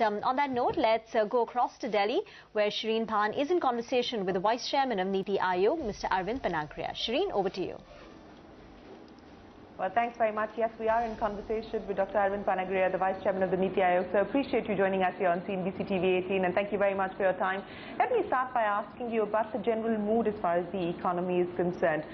on that note, let's go across to Delhi, where Shireen Bhan is in conversation with the Vice Chairman of NITI Aayog, Mr. Arvind Panagariya. Shireen, over to you. Well, thanks very much. Yes, we are in conversation with Dr. Arvind Panagariya, the Vice Chairman of the NITI Aayog. So appreciate you joining us here on CNBC TV 18, and thank you very much for your time. Let me start by asking you about the general mood as far as the economy is concerned.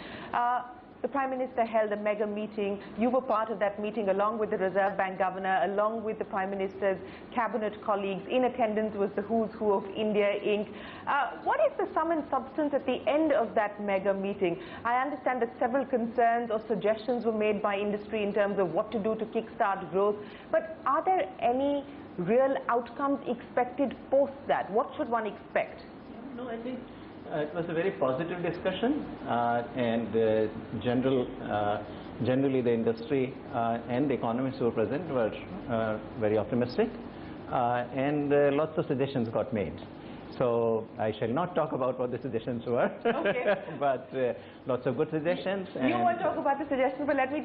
The Prime Minister held a mega meeting. You were part of that meeting along with the Reserve Bank Governor, along with the Prime Minister's cabinet colleagues. In attendance was the who's who of India Inc. What is the sum and substance at the end of that mega meeting? I understand that several concerns or suggestions were made by industry in terms of what to do to kickstart growth. But are there any real outcomes expected post that? What should one expect? No, I think it was a very positive discussion, and generally the industry and the economists who were present were very optimistic, and lots of suggestions got made. So I shall not talk about what the suggestions were, okay. But lots of good suggestions. You won't talk about the suggestions, but let me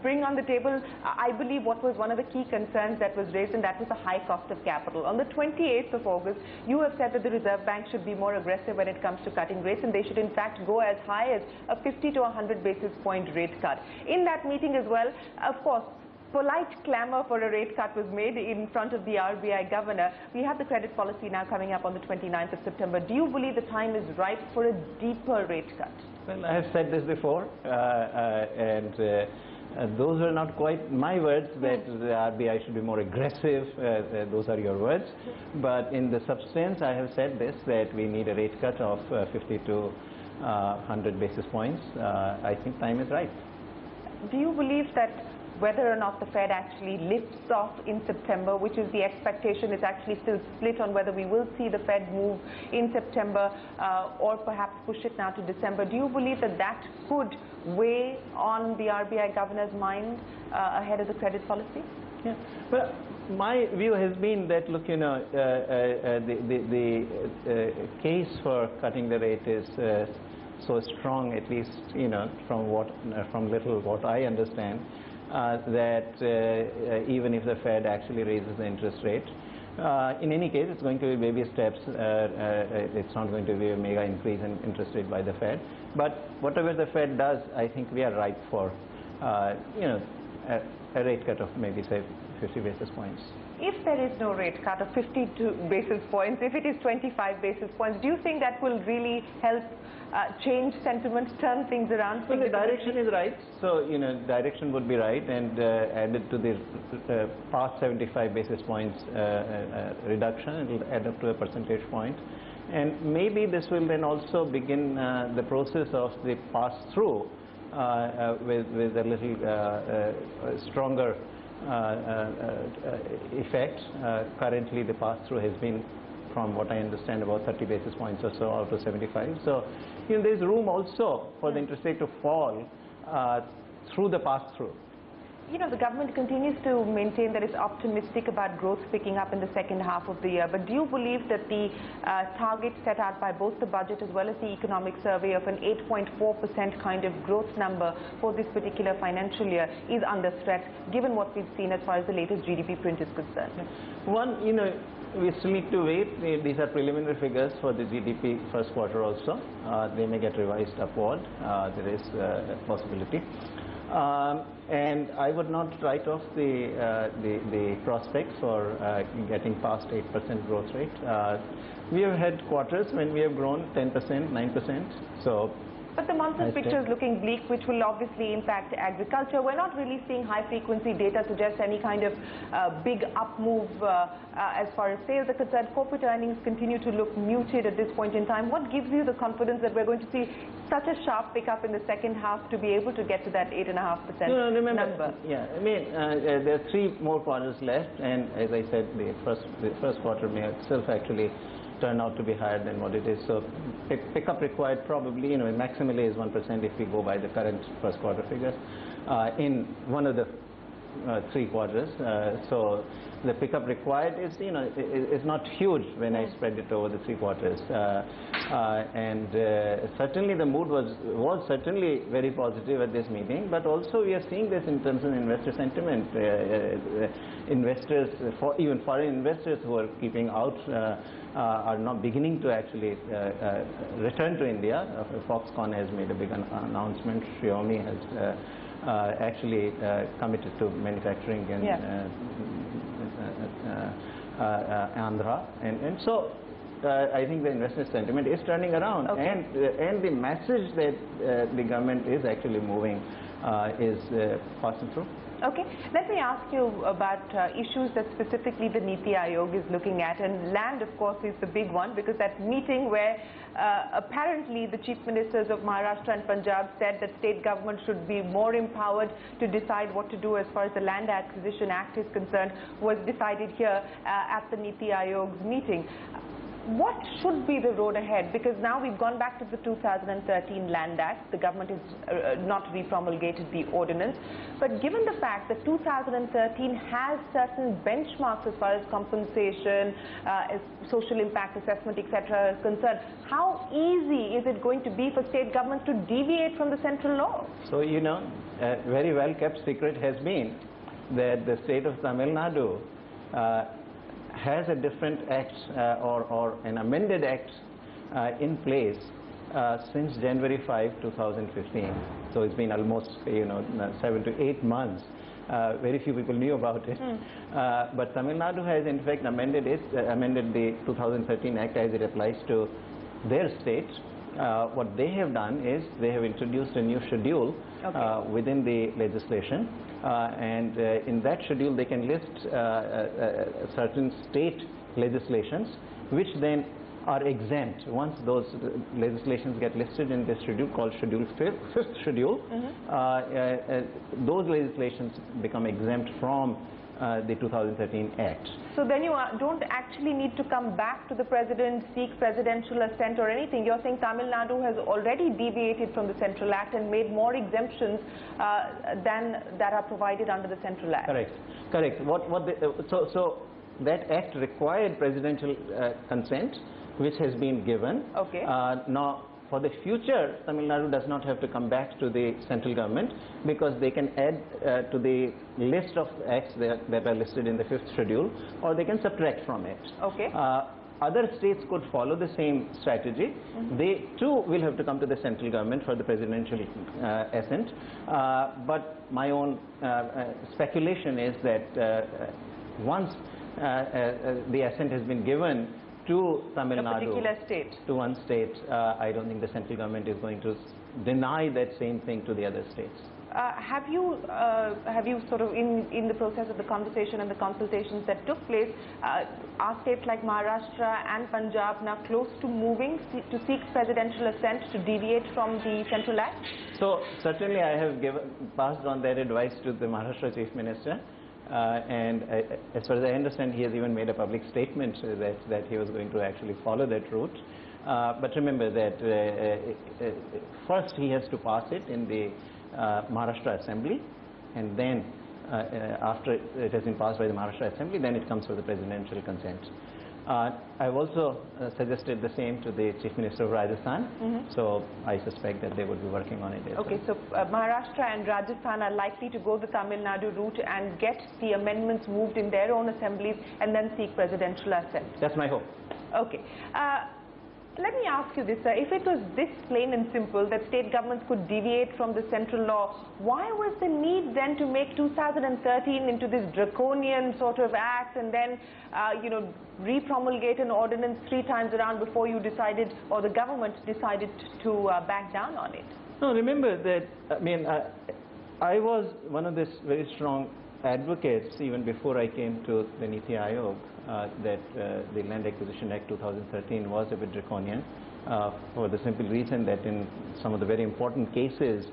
bring on the table, I believe, what was one of the key concerns that was raised, and that was the high cost of capital. On the 28th of August, you have said that the Reserve Bank should be more aggressive when it comes to cutting rates, and they should in fact go as high as a 50 to 100 basis point rate cut. In that meeting as well, of course, polite clamour for a rate cut was made in front of the RBI governor. We have the credit policy now coming up on the 29th of September. Do you believe the time is ripe for a deeper rate cut? Well, I have said this before, and those were not quite my words, that the RBI should be more aggressive. Those are your words. But in the substance, I have said this, that we need a rate cut of 50 to 100 basis points. I think time is ripe. Do you believe that whether or not the Fed actually lifts off in September, which is the expectation, is actually still split on whether we will see the Fed move in September or perhaps push it now to December? Do you believe that that could weigh on the RBI governor's mind ahead of the credit policy? Yeah. Well, my view has been that, look, the case for cutting the rate is so strong, at least, from what I understand, that even if the Fed actually raises the interest rate, in any case, it's going to be baby steps. It's not going to be a mega increase in interest rate by the Fed. But whatever the Fed does, I think we are ripe for, a rate cut of maybe, say, 50 basis points. If there is no rate cut of 52 basis points, if it is 25 basis points, do you think that will really help change sentiment, turn things around? Well, the direction is right. So, direction would be right, and added to the past 75 basis points reduction, it will add up to a percentage point. And maybe this will then also begin the process of the pass-through with a little stronger effect. Currently, the pass-through has been, from what I understand, about 30 basis points or so out of 75. So, there's room also for the interest rate to fall through the pass-through. The government continues to maintain that it's optimistic about growth picking up in the second half of the year. But do you believe that the target set out by both the budget as well as the economic survey of an 8.4% kind of growth number for this particular financial year is under threat, given what we've seen as far as the latest GDP print is concerned? One, we still need to wait. These are preliminary figures for the GDP first quarter also. They may get revised upward. There is a possibility. And I would not write off the prospects for getting past 8% growth rate. We have had quarters when we have grown 10%, 9%. So. But the monsoon picture is looking bleak, which will obviously impact agriculture. We're not really seeing high-frequency data suggest any kind of big up move as far as sales are concerned. Corporate earnings continue to look muted at this point in time. What gives you the confidence that we're going to see such a sharp pickup in the second half to be able to get to that 8.5% number? Yeah, there are 3 more quarters left, and as I said, the first quarter may itself actually turn out to be higher than what it is. So pickup required probably, maximally is 1% if we go by the current first quarter figures in one of the 3/4. So the pickup required is, is not huge when I spread it over the 3/4. And certainly the mood was certainly very positive at this meeting, but also we are seeing this in terms of investor sentiment. Investors, even foreign investors who are keeping out, are now beginning to actually return to India. Foxconn has made a big announcement. Xiaomi has actually committed to manufacturing in Andhra, and so I think the investor sentiment is turning around, and the message that the government is actually moving is passing through. Okay, let me ask you about issues that specifically the NITI Aayog is looking at, and land, of course, is the big one, because that meeting where apparently the chief ministers of Maharashtra and Punjab said that state government should be more empowered to decide what to do as far as the Land Acquisition Act is concerned was decided here at the NITI Aayog's meeting. What should be the road ahead? Because now we've gone back to the 2013 Land Act. The government has not reformulgated the ordinance. But given the fact that 2013 has certain benchmarks as far as compensation, as social impact assessment, etc. is concerned, how easy is it going to be for state governments to deviate from the central law? So, a very well kept secret has been that the state of Tamil Nadu has a different act or an amended act in place since January 5, 2015. So it's been almost 7 to 8 months. Very few people knew about it. But Tamil Nadu has in fact amended the 2013 Act as it applies to their state. What they have done is they have introduced a new schedule within the legislation. And in that schedule they can list certain state legislations which then are exempt. Once those legislations get listed in this schedule called fifth schedule, those legislations become exempt from the 2013 Act. So then you don't actually need to come back to the president, seek presidential assent or anything. You're saying Tamil Nadu has already deviated from the Central Act and made more exemptions than that are provided under the Central Act. Correct. So that act required presidential consent, which has been given. Okay. Now, for the future, Tamil Nadu does not have to come back to the central government because they can add to the list of acts that are listed in the fifth schedule, or they can subtract from it. Okay. Other states could follow the same strategy. They too will have to come to the central government for the presidential assent. But my own speculation is that once the assent has been given to Tamil Nadu, to one state, I don't think the central government is going to deny that same thing to the other states. Have you sort of in the process of the conversation and the consultations that took place, are states like Maharashtra and Punjab now close to moving to seek presidential assent to deviate from the Central Act? So certainly I have passed on that advice to the Maharashtra Chief Minister. And as far as I understand, he has even made a public statement that he was going to actually follow that route. But remember that first he has to pass it in the Maharashtra Assembly, and then after it has been passed by the Maharashtra Assembly, then it comes for the presidential consent. I've also suggested the same to the Chief Minister of Rajasthan, so I suspect that they would be working on it as well. So Maharashtra and Rajasthan are likely to go the Tamil Nadu route and get the amendments moved in their own assemblies and then seek presidential assent. That's my hope. Okay. Let me ask you this, sir. If it was this plain and simple that state governments could deviate from the central law, why was the need then to make 2013 into this draconian sort of act and then, re-promulgate an ordinance 3 times around before you decided, or the government decided to back down on it? No, remember that, I was one of these very strong advocates even before I came to the NITI Aayog that the Land Acquisition Act 2013 was a bit draconian for the simple reason that in some of the very important cases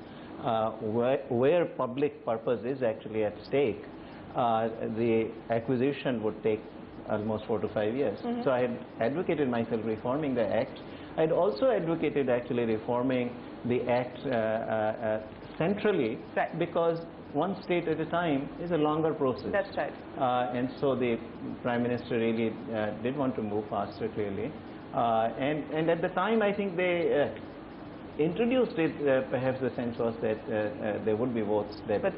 where public purpose is actually at stake, the acquisition would take almost 4 to 5 years. So I had advocated myself reforming the Act. I had also advocated actually reforming the Act centrally, because one state at a time is a longer process. That's right. And so the Prime Minister really did want to move faster, clearly. And at the time, I think they introduced it, perhaps the sense was that there would be votes that, but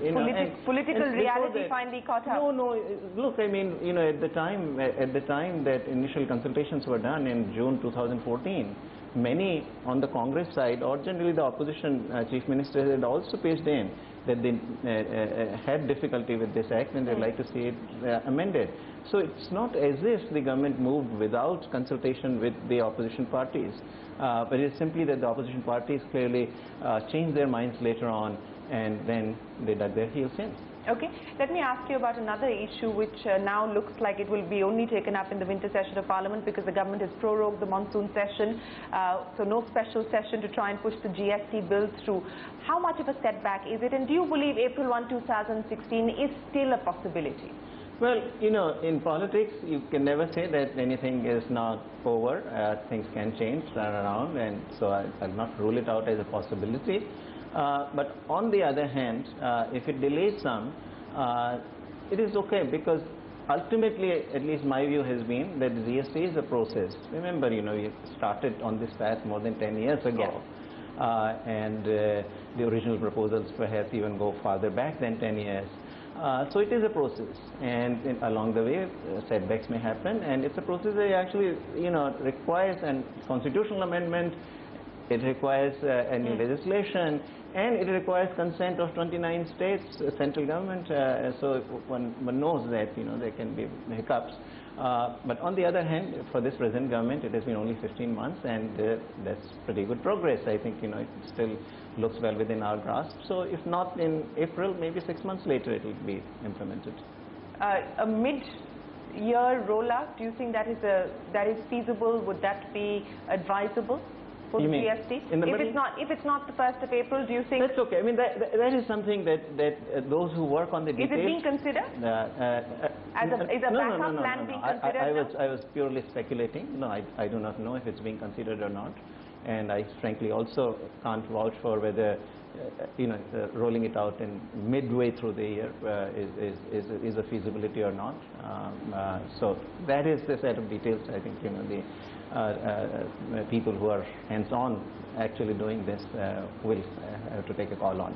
political reality finally caught up. No, look, I mean, at the time that initial consultations were done in June 2014, many on the Congress side, or generally the opposition chief ministers, had also pitched in that they had difficulty with this act and they'd like to see it amended. So it's not as if the government moved without consultation with the opposition parties. But it's simply that the opposition parties clearly changed their minds later on, and then they dug their heels in. Okay, let me ask you about another issue which now looks like it will be only taken up in the winter session of Parliament, because the government has prorogued the monsoon session, so no special session to try and push the GST bill through. How much of a setback is it, and do you believe April 1, 2016 is still a possibility? Well, in politics, you can never say that anything is not over. Things can change, turn around, and so I'll not rule it out as a possibility. But on the other hand, if it delays some, it is okay, because ultimately, at least my view has been that GST is a process. Remember, we started on this path more than 10 years ago. Yeah. And the original proposals perhaps even go farther back than 10 years. So it is a process, and along the way setbacks may happen, and it's a process that actually requires a constitutional amendment. It requires a new legislation, and it requires consent of 29 states, central government. So one knows that there can be hiccups. But on the other hand, for this present government, it has been only 15 months, and that's pretty good progress. I think it still looks well within our grasp. So if not in April, maybe 6 months later it will be implemented. A mid-year rollout, do you think that is feasible? Would that be advisable for the GST? If it's not the 1st of April, do you think? That's okay. I mean, that is something that those who work on the details. Is it being considered? Is a backup plan being considered? I was purely speculating. No, I do not know if it's being considered or not, and I frankly also can't vouch for whether rolling it out in midway through the year is a feasibility or not. So that is the set of details. I think the people who are hands-on actually doing this will have to take a call on.